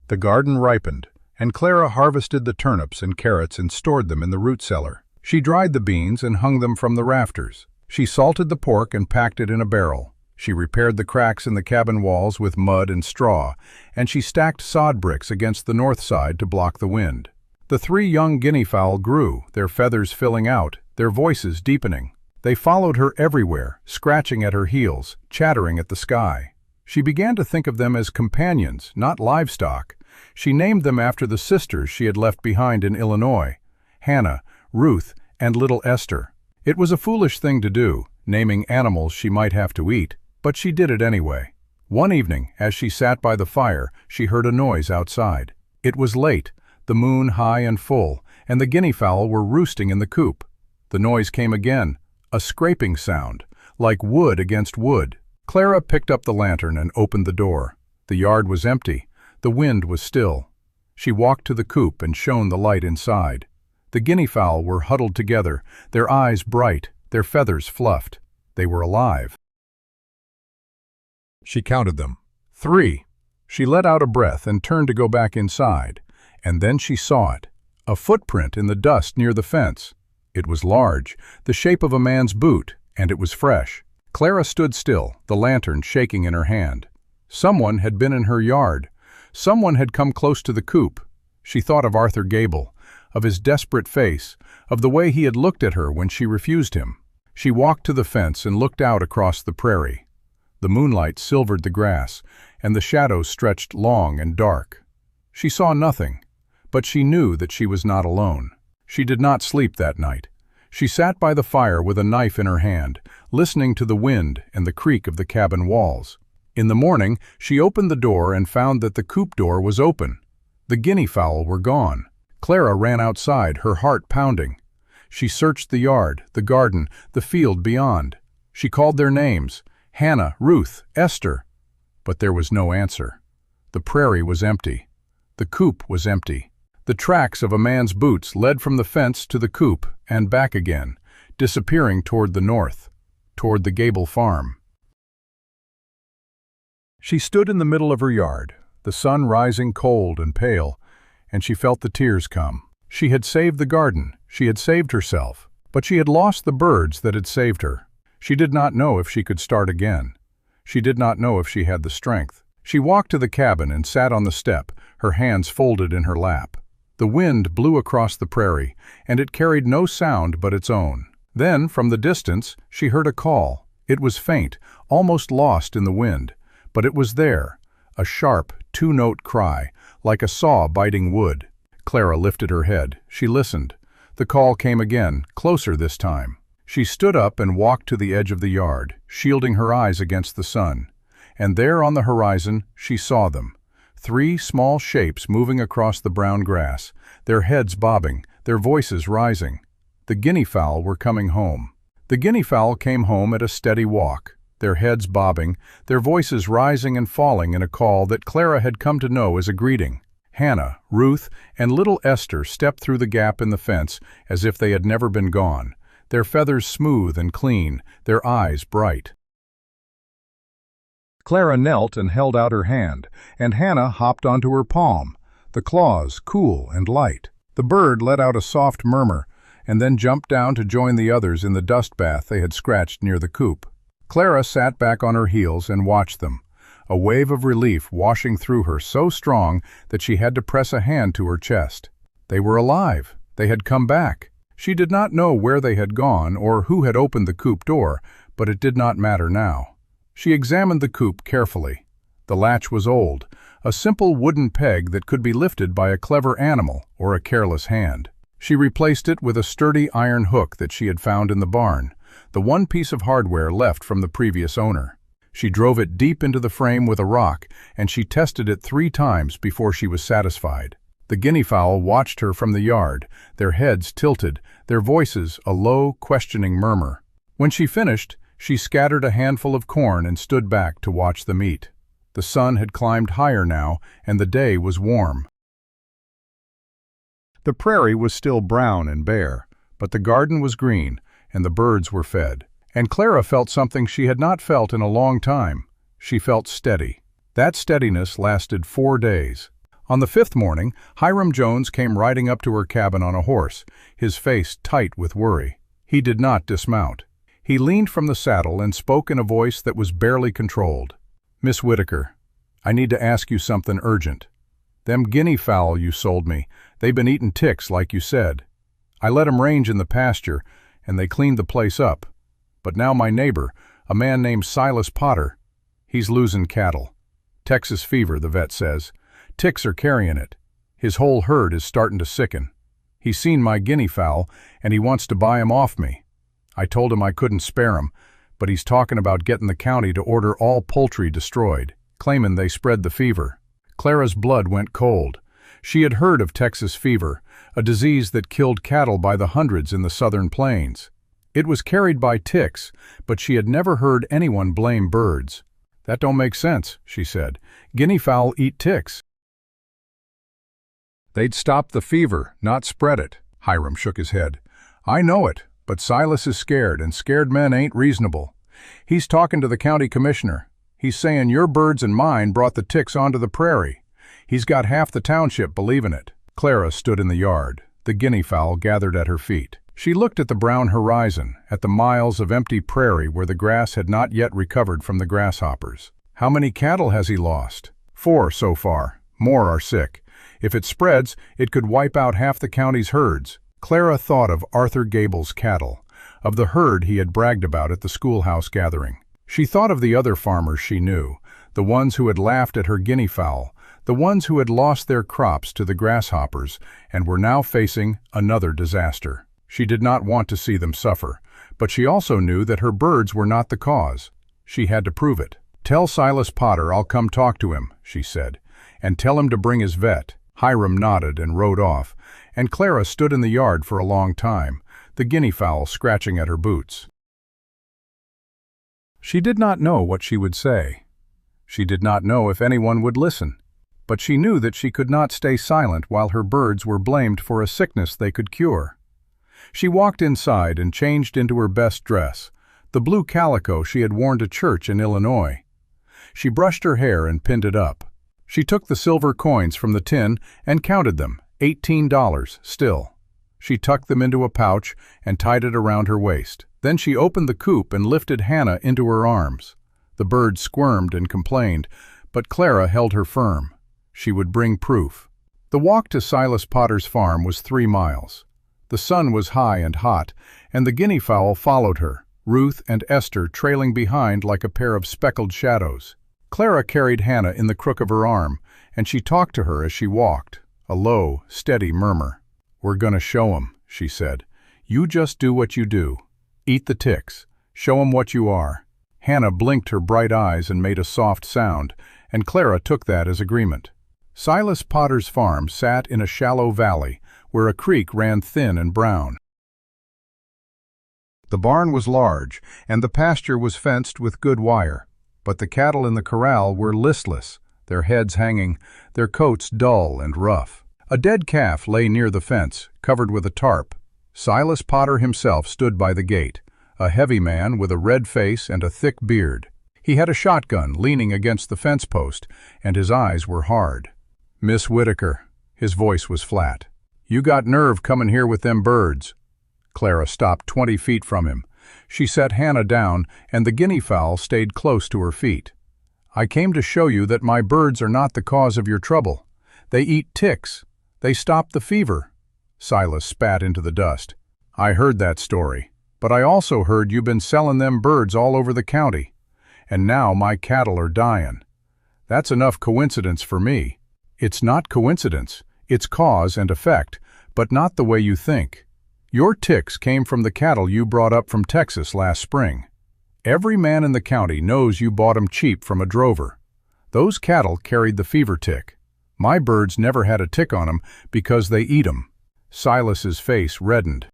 S1: The garden ripened, and Clara harvested the turnips and carrots and stored them in the root cellar. She dried the beans and hung them from the rafters. She salted the pork and packed it in a barrel. She repaired the cracks in the cabin walls with mud and straw, and she stacked sod bricks against the north side to block the wind. The 3 young guinea fowl grew, their feathers filling out, their voices deepening. They followed her everywhere, scratching at her heels, chattering at the sky. She began to think of them as companions, not livestock. She named them after the sisters she had left behind in Illinois, Hannah, Ruth, and little Esther. It was a foolish thing to do, naming animals she might have to eat, but she did it anyway. One evening, as she sat by the fire, she heard a noise outside. It was late. the moon high and full, and the guinea fowl were roosting in the coop. The noise came again, a scraping sound, like wood against wood. Clara picked up the lantern and opened the door. The yard was empty. The wind was still. She walked to the coop and shone the light inside. The guinea fowl were huddled together, their eyes bright, their feathers fluffed. They were alive. She counted them. 3. She let out a breath and turned to go back inside. And then she saw it. A footprint in the dust near the fence. It was large, the shape of a man's boot, and it was fresh. Clara stood still, the lantern shaking in her hand. Someone had been in her yard. Someone had come close to the coop. She thought of Arthur Gable, of his desperate face, of the way he had looked at her when she refused him. She walked to the fence and looked out across the prairie. The moonlight silvered the grass, and the shadows stretched long and dark. She saw nothing, but she knew that she was not alone. She did not sleep that night. She sat by the fire with a knife in her hand, listening to the wind and the creak of the cabin walls. In the morning, she opened the door and found that the coop door was open. The guinea fowl were gone. Clara ran outside, her heart pounding. She searched the yard, the garden, the field beyond. She called their names, Hannah, Ruth, Esther. But there was no answer. The prairie was empty. The coop was empty. The tracks of a man's boots led from the fence to the coop and back again, disappearing toward the north, toward the Gable farm. She stood in the middle of her yard, the sun rising cold and pale, and she felt the tears come. She had saved the garden, she had saved herself, but she had lost the birds that had saved her. She did not know if she could start again. She did not know if she had the strength. She walked to the cabin and sat on the step, her hands folded in her lap. The wind blew across the prairie, and it carried no sound but its own. Then, from the distance, she heard a call. It was faint, almost lost in the wind, but it was there, a sharp, two-note cry, like a saw biting wood. Clara lifted her head. She listened. The call came again, closer this time. She stood up and walked to the edge of the yard, shielding her eyes against the sun. And there on the horizon, she saw them. 3 small shapes moving across the brown grass, their heads bobbing, their voices rising. The guinea fowl were coming home. The guinea fowl came home at a steady walk, their heads bobbing, their voices rising and falling in a call that Clara had come to know as a greeting. Hannah, Ruth, and little Esther stepped through the gap in the fence as if they had never been gone, their feathers smooth and clean, their eyes bright. Clara knelt and held out her hand, and Hannah hopped onto her palm, the claws cool and light. The bird let out a soft murmur, and then jumped down to join the others in the dust bath they had scratched near the coop. Clara sat back on her heels and watched them, a wave of relief washing through her so strong that she had to press a hand to her chest. They were alive. They had come back. She did not know where they had gone or who had opened the coop door, but it did not matter now. She examined the coop carefully. The latch was old, a simple wooden peg that could be lifted by a clever animal or a careless hand. She replaced it with a sturdy iron hook that she had found in the barn, the one piece of hardware left from the previous owner. She drove it deep into the frame with a rock, and she tested it 3 times before she was satisfied. The guinea fowl watched her from the yard, their heads tilted, their voices a low, questioning murmur. When she finished, she scattered a handful of corn and stood back to watch them eat. The sun had climbed higher now, and the day was warm. The prairie was still brown and bare, but the garden was green, and the birds were fed. And Clara felt something she had not felt in a long time. She felt steady. That steadiness lasted 4 days. On the 5th morning, Hiram Jones came riding up to her cabin on a horse, his face tight with worry. He did not dismount. He leaned from the saddle and spoke in a voice that was barely controlled. "Miss Whitaker, I need to ask you something urgent. Them guinea fowl you sold me, they been eatin' ticks like you said. I let 'em range in the pasture, and they cleaned the place up. But now my neighbor, a man named Silas Potter, he's losing cattle. Texas fever, the vet says. Ticks are carrying it. His whole herd is starting to sicken. He's seen my guinea fowl, and he wants to buy 'em off me. I told him I couldn't spare 'em, but he's talking about getting the county to order all poultry destroyed, claiming they spread the fever." Clara's blood went cold. She had heard of Texas fever, a disease that killed cattle by the hundreds in the southern plains. It was carried by ticks, but she had never heard anyone blame birds. "That don't make sense," she said. "Guinea fowl eat ticks." "They'd stop the fever, not spread it." Hiram shook his head. "I know it, but Silas is scared, and scared men ain't reasonable. He's talking to the county commissioner. He's saying your birds and mine brought the ticks onto the prairie. He's got half the township believing it." Clara stood in the yard, the guinea fowl gathered at her feet. She looked at the brown horizon, at the miles of empty prairie where the grass had not yet recovered from the grasshoppers. "How many cattle has he lost?" "4 so far. More are sick. If it spreads, it could wipe out half the county's herds." Clara thought of Arthur Gable's cattle, of the herd he had bragged about at the schoolhouse gathering. She thought of the other farmers she knew, the ones who had laughed at her guinea fowl, the ones who had lost their crops to the grasshoppers and were now facing another disaster. She did not want to see them suffer, but she also knew that her birds were not the cause. She had to prove it. "Tell Silas Potter I'll come talk to him," she said, "and tell him to bring his vet." Hiram nodded and rode off, and Clara stood in the yard for a long time, the guinea fowl scratching at her boots. She did not know what she would say. She did not know if anyone would listen, but she knew that she could not stay silent while her birds were blamed for a sickness they could cure. She walked inside and changed into her best dress, the blue calico she had worn to church in Illinois. She brushed her hair and pinned it up. She took the silver coins from the tin and counted them, $18 still. She tucked them into a pouch and tied it around her waist. Then she opened the coop and lifted Hannah into her arms. The bird squirmed and complained, but Clara held her firm. She would bring proof. The walk to Silas Potter's farm was 3 miles. The sun was high and hot, and the guinea fowl followed her, Ruth and Esther trailing behind like a pair of speckled shadows. Clara carried Hannah in the crook of her arm, and she talked to her as she walked, a low, steady murmur. "We're gonna show 'em," she said. "You just do what you do. Eat the ticks. Show 'em what you are." Hannah blinked her bright eyes and made a soft sound, and Clara took that as agreement. Silas Potter's farm sat in a shallow valley where a creek ran thin and brown. The barn was large, and the pasture was fenced with good wire, but the cattle in the corral were listless, their heads hanging, their coats dull and rough. A dead calf lay near the fence, covered with a tarp. Silas Potter himself stood by the gate, a heavy man with a red face and a thick beard. He had a shotgun leaning against the fence post, and his eyes were hard. "Miss Whitaker," his voice was flat, "you got nerve coming here with them birds." Clara stopped 20 feet from him. She set Hannah down, and the guinea fowl stayed close to her feet. "I came to show you that my birds are not the cause of your trouble. They eat ticks. They stop the fever." Silas spat into the dust. "I heard that story, but I also heard you've been selling them birds all over the county. And now my cattle are dying. That's enough coincidence for me." "It's not coincidence. It's cause and effect, but not the way you think. Your ticks came from the cattle you brought up from Texas last spring. Every man in the county knows you bought 'em cheap from a drover. Those cattle carried the fever tick. My birds never had a tick on 'em because they eat 'em." Silas's face reddened.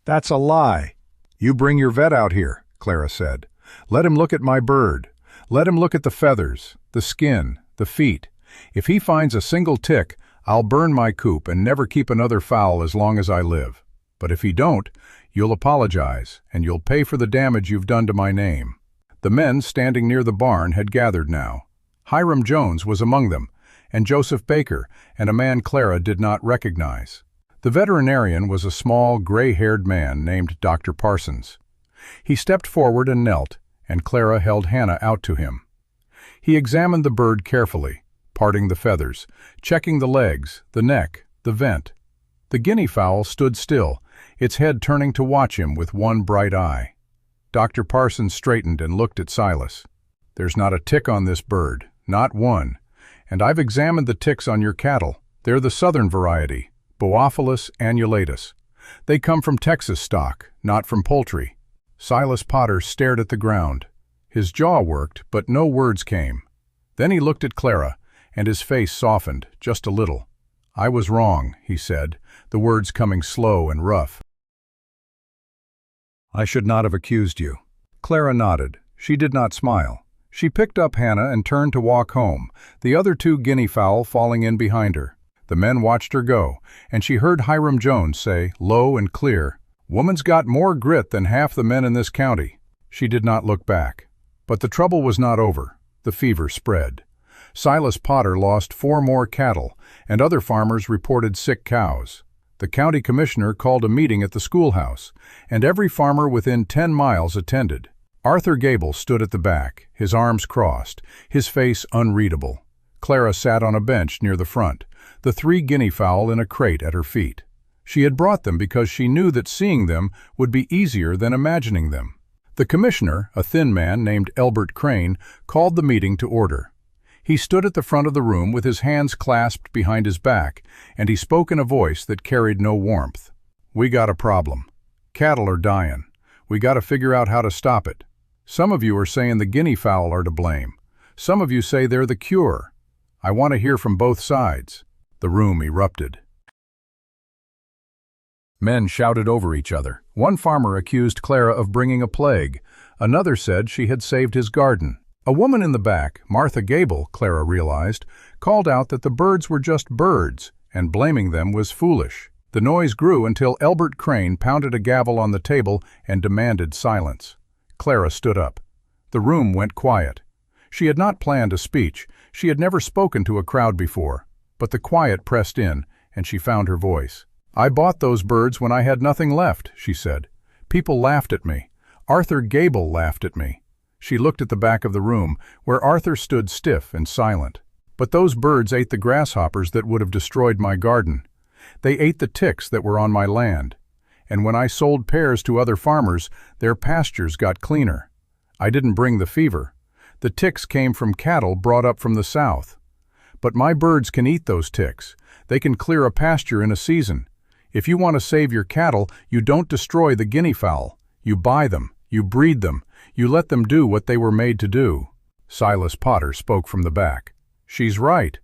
S1: "That's a lie." "You bring your vet out here," Clara said. "Let him look at my bird. Let him look at the feathers, the skin, the feet. If he finds a single tick, I'll burn my coop and never keep another fowl as long as I live. But if he don't, you'll apologize, and you'll pay for the damage you've done to my name." The men standing near the barn had gathered now. Hiram Jones was among them, and Joseph Baker, and a man Clara did not recognize. The veterinarian was a small, gray-haired man named Dr. Parsons. He stepped forward and knelt, and Clara held Hannah out to him. He examined the bird carefully, parting the feathers, checking the legs, the neck, the vent. The guinea fowl stood still, its head turning to watch him with one bright eye. Dr. Parsons straightened and looked at Silas. "There's not a tick on this bird, not one. And I've examined the ticks on your cattle. They're the southern variety, Boophilus annulatus. They come from Texas stock, not from poultry." Silas Potter stared at the ground. His jaw worked, but no words came. Then he looked at Clara, and his face softened, just a little. "I was wrong," he said, the words coming slow and rough. "I should not have accused you." Clara nodded. She did not smile. She picked up Hannah and turned to walk home, the other 2 guinea fowl falling in behind her. The men watched her go, and she heard Hiram Jones say, low and clear, "Woman's got more grit than half the men in this county." She did not look back. But the trouble was not over. The fever spread. Silas Potter lost 4 more cattle, and other farmers reported sick cows. The county commissioner called a meeting at the schoolhouse, and every farmer within 10 miles attended. Arthur Gable stood at the back, his arms crossed, his face unreadable. Clara sat on a bench near the front, the 3 guinea fowl in a crate at her feet. She had brought them because she knew that seeing them would be easier than imagining them. The commissioner, a thin man named Elbert Crane, called the meeting to order. He stood at the front of the room with his hands clasped behind his back, and he spoke in a voice that carried no warmth. "We got a problem. Cattle are dying. We got to figure out how to stop it. Some of you are saying the guinea fowl are to blame. Some of you say they're the cure. I want to hear from both sides." The room erupted. Men shouted over each other. One farmer accused Clara of bringing a plague. Another said she had saved his garden. A woman in the back, Arthur Gable, Clara realized, called out that the birds were just birds, and blaming them was foolish. The noise grew until Elbert Crane pounded a gavel on the table and demanded silence. Clara stood up. The room went quiet. She had not planned a speech. She had never spoken to a crowd before. But the quiet pressed in, and she found her voice. "I bought those birds when I had nothing left," she said. "People laughed at me. Arthur Gable laughed at me." She looked at the back of the room, where Arthur stood stiff and silent. "But those birds ate the grasshoppers that would have destroyed my garden. They ate the ticks that were on my land. And when I sold pears to other farmers, their pastures got cleaner. I didn't bring the fever. The ticks came from cattle brought up from the south. But my birds can eat those ticks. They can clear a pasture in a season. If you want to save your cattle, you don't destroy the guinea fowl. You buy them. You breed them. You let them do what they were made to do." Silas Potter spoke from the back. "She's right.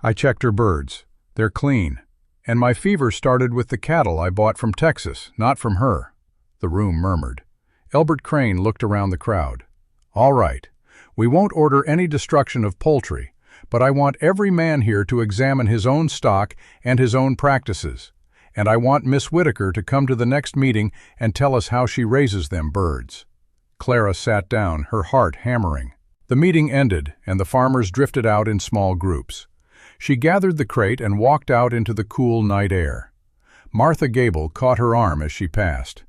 S1: I checked her birds. They're clean. And my fever started with the cattle I bought from Texas, not from her." The room murmured. Elbert Crane looked around the crowd. "All right. We won't order any destruction of poultry, but I want every man here to examine his own stock and his own practices. And I want Miss Whitaker to come to the next meeting and tell us how she raises them birds." Clara sat down, her heart hammering. The meeting ended, and the farmers drifted out in small groups. She gathered the crate and walked out into the cool night air. Martha Gable caught her arm as she passed.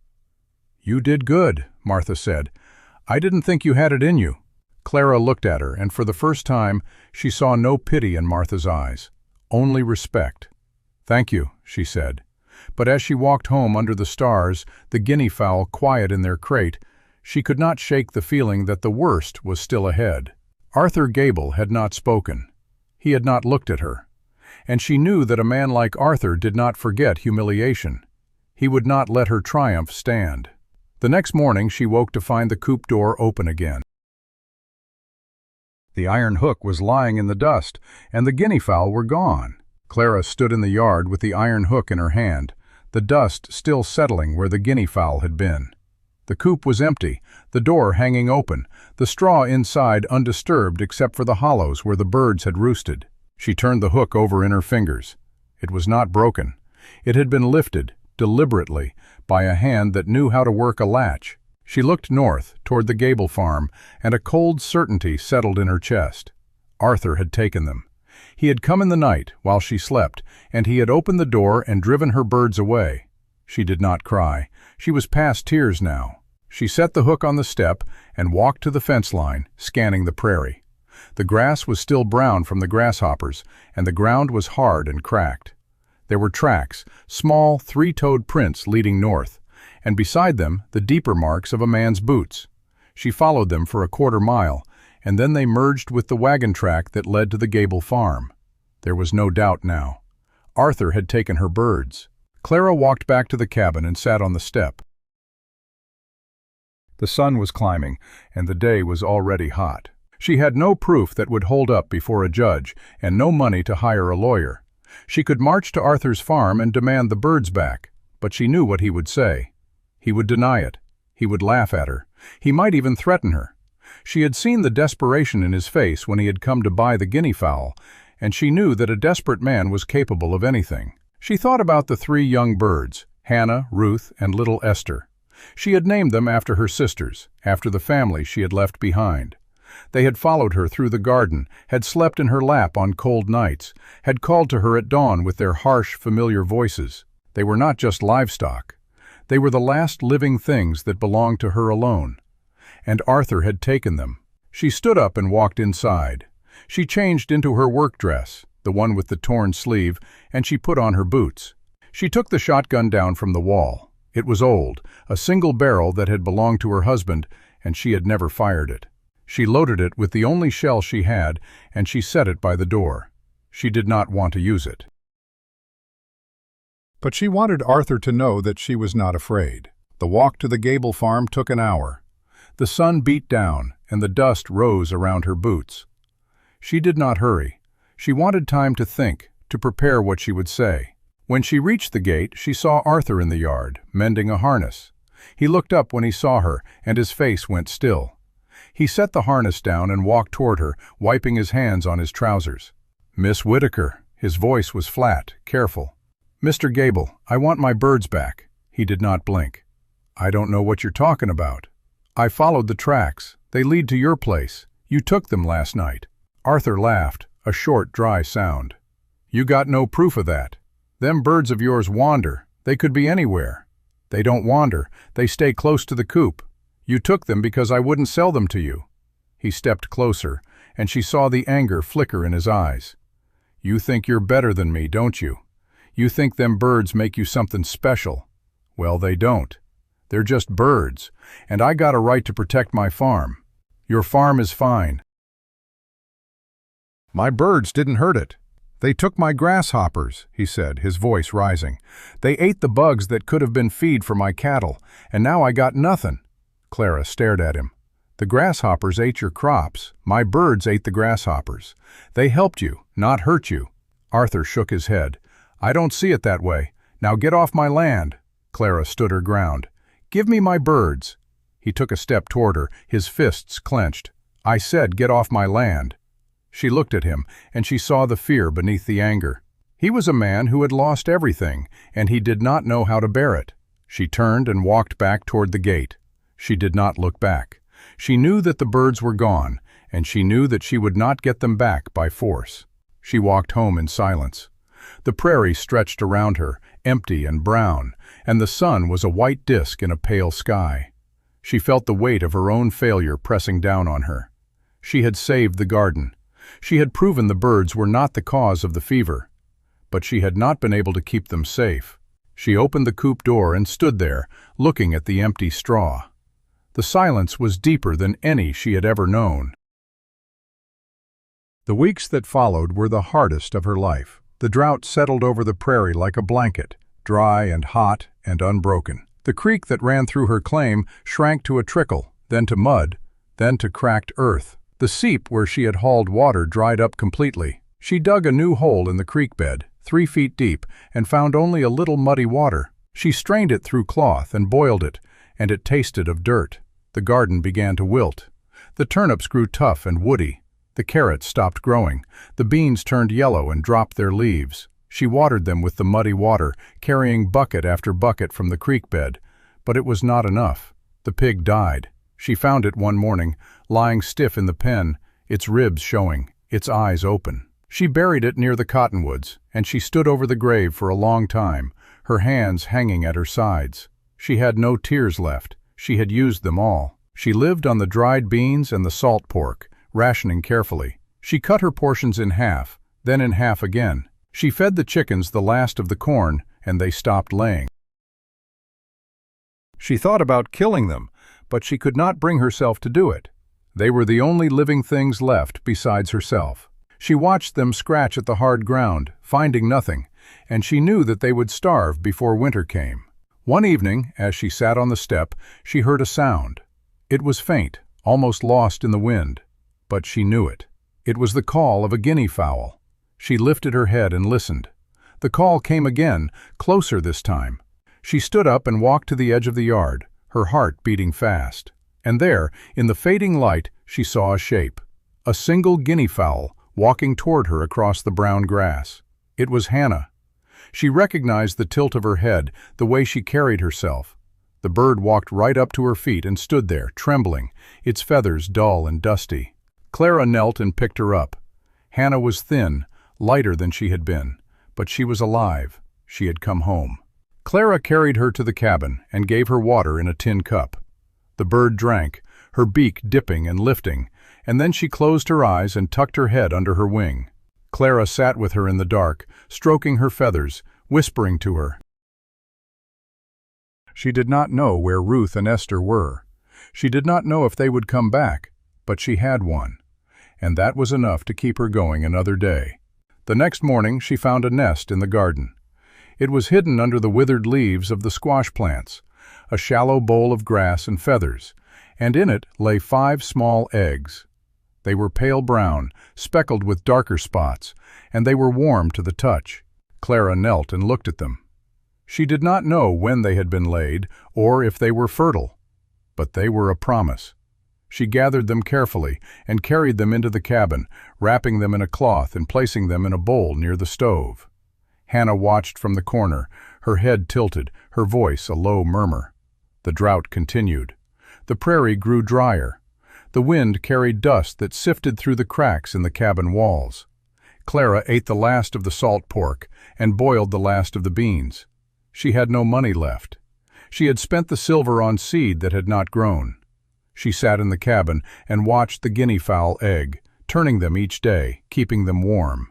S1: "You did good," Martha said. "I didn't think you had it in you." Clara looked at her, and for the first time, she saw no pity in Martha's eyes, only respect. "Thank you," she said. But as she walked home under the stars, the guinea fowl quiet in their crate, she could not shake the feeling that the worst was still ahead. Arthur Gable had not spoken. He had not looked at her. And she knew that a man like Arthur did not forget humiliation. He would not let her triumph stand. The next morning she woke to find the coop door open again. The iron hook was lying in the dust, and the guinea fowl were gone. Clara stood in the yard with the iron hook in her hand, the dust still settling where the guinea fowl had been. The coop was empty, the door hanging open, the straw inside undisturbed except for the hollows where the birds had roosted. She turned the hook over in her fingers. It was not broken. It had been lifted, deliberately, by a hand that knew how to work a latch. She looked north, toward the Gable farm, and a cold certainty settled in her chest. Arthur had taken them. He had come in the night, while she slept, and he had opened the door and driven her birds away. She did not cry. She was past tears now. She set the hook on the step and walked to the fence line, scanning the prairie. The grass was still brown from the grasshoppers, and the ground was hard and cracked. There were tracks, small, three-toed prints leading north, and beside them the deeper marks of a man's boots. She followed them for a quarter-mile, and then they merged with the wagon track that led to the Gable farm. There was no doubt now. Arthur had taken her birds. Clara walked back to the cabin and sat on the step. The sun was climbing, and the day was already hot. She had no proof that would hold up before a judge, and no money to hire a lawyer. She could march to Arthur's farm and demand the birds back, but she knew what he would say. He would deny it. He would laugh at her. He might even threaten her. She had seen the desperation in his face when he had come to buy the guinea fowl, and she knew that a desperate man was capable of anything. She thought about the 3 young birds, Hannah, Ruth, and little Esther. She had named them after her sisters, after the family she had left behind. They had followed her through the garden, had slept in her lap on cold nights, had called to her at dawn with their harsh, familiar voices. They were not just livestock. They were the last living things that belonged to her alone. And Arthur had taken them. She stood up and walked inside. She changed into her work dress, the one with the torn sleeve, and she put on her boots. She took the shotgun down from the wall. It was old, a single barrel that had belonged to her husband, and she had never fired it. She loaded it with the only shell she had, and she set it by the door. She did not want to use it. But she wanted Arthur to know that she was not afraid. The walk to the Gable farm took an hour. The sun beat down, and the dust rose around her boots. She did not hurry. She wanted time to think, to prepare what she would say. When she reached the gate, she saw Arthur in the yard, mending a harness. He looked up when he saw her, and his face went still. He set the harness down and walked toward her, wiping his hands on his trousers. "Miss Whitaker." His voice was flat, careful. "Mr. Gable, I want my birds back." He did not blink. "I don't know what you're talking about." "I followed the tracks. They lead to your place. You took them last night." Arthur laughed, a short, dry sound. "You got no proof of that. Them birds of yours wander. They could be anywhere." "They don't wander. They stay close to the coop. You took them because I wouldn't sell them to you." He stepped closer, and she saw the anger flicker in his eyes. "You think you're better than me, don't you? You think them birds make you something special. Well, they don't. They're just birds, and I got a right to protect my farm. Your farm is fine." "My birds didn't hurt it. They took my grasshoppers," he said, his voice rising. "They ate the bugs that could have been feed for my cattle, and now I got nothing." Clara stared at him. "The grasshoppers ate your crops. My birds ate the grasshoppers. They helped you, not hurt you." Arthur shook his head. "I don't see it that way. Now get off my land." Clara stood her ground. "Give me my birds." He took a step toward her, his fists clenched. "I said get off my land." She looked at him, and she saw the fear beneath the anger. He was a man who had lost everything, and he did not know how to bear it. She turned and walked back toward the gate. She did not look back. She knew that the birds were gone, and she knew that she would not get them back by force. She walked home in silence. The prairie stretched around her, empty and brown, and the sun was a white disk in a pale sky. She felt the weight of her own failure pressing down on her. She had saved the garden. She had proven the birds were not the cause of the fever. But she had not been able to keep them safe. She opened the coop door and stood there, looking at the empty straw. The silence was deeper than any she had ever known. The weeks that followed were the hardest of her life. The drought settled over the prairie like a blanket, dry and hot and unbroken. The creek that ran through her claim shrank to a trickle, then to mud, then to cracked earth. The seep where she had hauled water dried up completely. She dug a new hole in the creek bed, 3 feet deep, and found only a little muddy water. She strained it through cloth and boiled it, and it tasted of dirt. The garden began to wilt. The turnips grew tough and woody. The carrots stopped growing. The beans turned yellow and dropped their leaves. She watered them with the muddy water, carrying bucket after bucket from the creek bed. But it was not enough. The pig died. She found it one morning, lying stiff in the pen, its ribs showing, its eyes open. She buried it near the cottonwoods, and she stood over the grave for a long time, her hands hanging at her sides. She had no tears left. She had used them all. She lived on the dried beans and the salt pork, rationing carefully. She cut her portions in half, then in half again. She fed the chickens the last of the corn, and they stopped laying. She thought about killing them, but she could not bring herself to do it. They were the only living things left besides herself. She watched them scratch at the hard ground, finding nothing, and she knew that they would starve before winter came. One evening, as she sat on the step, she heard a sound. It was faint, almost lost in the wind. but she knew it. It was the call of a guinea fowl. She lifted her head and listened. The call came again, closer this time. She stood up and walked to the edge of the yard, her heart beating fast. And there, in the fading light, she saw a shape. A single guinea fowl, walking toward her across the brown grass. It was Hannah. She recognized the tilt of her head, the way she carried herself. The bird walked right up to her feet and stood there, trembling, its feathers dull and dusty. Clara knelt and picked her up. Hannah was thin, lighter than she had been, but she was alive. She had come home. Clara carried her to the cabin and gave her water in a tin cup. The bird drank, her beak dipping and lifting, and then she closed her eyes and tucked her head under her wing. Clara sat with her in the dark, stroking her feathers, whispering to her. She did not know where Ruth and Esther were. She did not know if they would come back, but she had one, and that was enough to keep her going another day. The next morning she found a nest in the garden. It was hidden under the withered leaves of the squash plants, a shallow bowl of grass and feathers, and in it lay 5 small eggs. They were pale brown, speckled with darker spots, and they were warm to the touch. Clara knelt and looked at them. She did not know when they had been laid, or if they were fertile, but they were a promise. She gathered them carefully and carried them into the cabin, wrapping them in a cloth and placing them in a bowl near the stove. Hannah watched from the corner, her head tilted, her voice a low murmur. The drought continued. The prairie grew drier. The wind carried dust that sifted through the cracks in the cabin walls. Clara ate the last of the salt pork and boiled the last of the beans. She had no money left. She had spent the silver on seed that had not grown. She sat in the cabin and watched the guinea fowl egg, turning them each day, keeping them warm.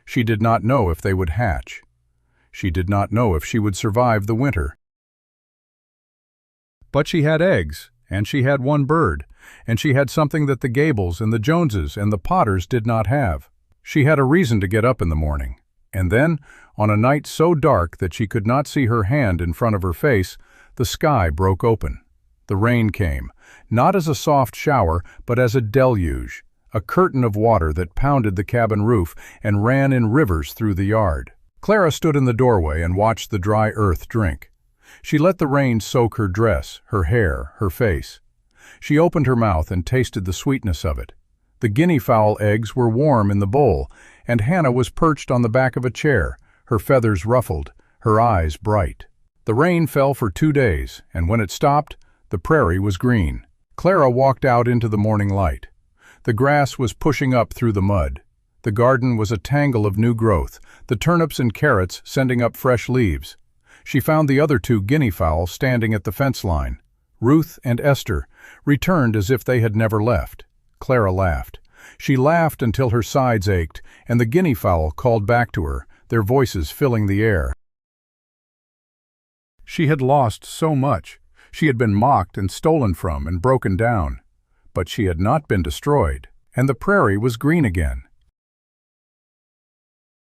S1: She did not know if they would hatch. She did not know if she would survive the winter. But she had eggs, and she had one bird, and she had something that the Gables and the Joneses and the Potters did not have. She had a reason to get up in the morning. And then, on a night so dark that she could not see her hand in front of her face, the sky broke open. The rain came, not as a soft shower, but as a deluge, a curtain of water that pounded the cabin roof and ran in rivers through the yard. Clara stood in the doorway and watched the dry earth drink. She let the rain soak her dress, her hair, her face. She opened her mouth and tasted the sweetness of it. The guinea fowl eggs were warm in the bowl, and Hannah was perched on the back of a chair, her feathers ruffled, her eyes bright. The rain fell for 2 days, and when it stopped, the prairie was green. Clara walked out into the morning light. The grass was pushing up through the mud. The garden was a tangle of new growth, the turnips and carrots sending up fresh leaves. She found the other 2 guinea fowl standing at the fence line. Ruth and Esther returned as if they had never left. Clara laughed. She laughed until her sides ached, and the guinea fowl called back to her, their voices filling the air. She had lost so much. She had been mocked and stolen from and broken down. But she had not been destroyed, and the prairie was green again.